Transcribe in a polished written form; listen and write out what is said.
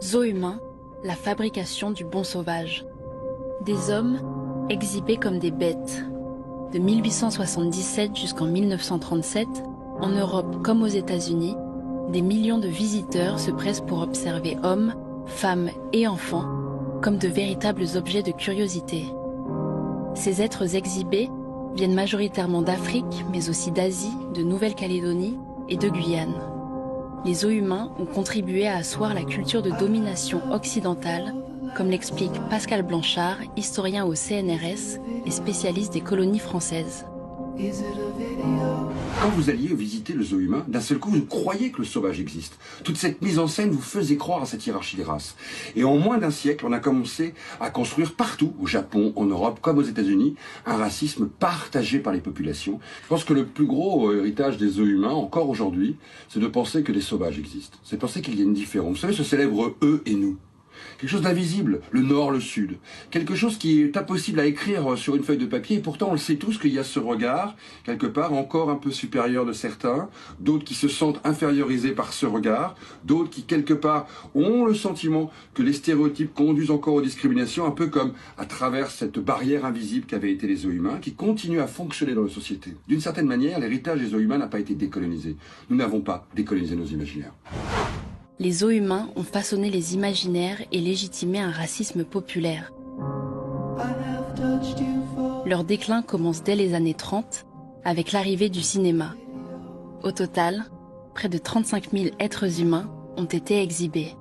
Zoo humain, la fabrication du bon sauvage. Des hommes exhibés comme des bêtes. De 1877 jusqu'en 1937, en Europe comme aux États-Unis, des millions de visiteurs se pressent pour observer hommes, femmes et enfants comme de véritables objets de curiosité. Ces êtres exhibés viennent majoritairement d'Afrique, mais aussi d'Asie, de Nouvelle-Calédonie et de Guyane. Les zoos humains ont contribué à asseoir la culture de domination occidentale, comme l'explique Pascal Blanchard, historien au CNRS et spécialiste des colonies françaises. Quand vous alliez visiter le zoo humain, d'un seul coup, vous croyez que le sauvage existe. Toute cette mise en scène vous faisait croire à cette hiérarchie des races. Et en moins d'un siècle, on a commencé à construire partout, au Japon, en Europe, comme aux États-Unis, un racisme partagé par les populations. Je pense que le plus gros héritage des zoos humains, encore aujourd'hui, c'est de penser que les sauvages existent. C'est de penser qu'il y a une différence. Vous savez, ce célèbre eux et nous. Quelque chose d'invisible, le nord, le sud. Quelque chose qui est impossible à écrire sur une feuille de papier, et pourtant on le sait tous qu'il y a ce regard, quelque part encore un peu supérieur de certains, d'autres qui se sentent infériorisés par ce regard, d'autres qui quelque part ont le sentiment que les stéréotypes conduisent encore aux discriminations, un peu comme à travers cette barrière invisible qu'avaient été les zoos humains, qui continuent à fonctionner dans la société. D'une certaine manière, l'héritage des zoos humains n'a pas été décolonisé. Nous n'avons pas décolonisé nos imaginaires. Les zoos humains ont façonné les imaginaires et légitimé un racisme populaire. Leur déclin commence dès les années 30 avec l'arrivée du cinéma. Au total, près de 35 000 êtres humains ont été exhibés.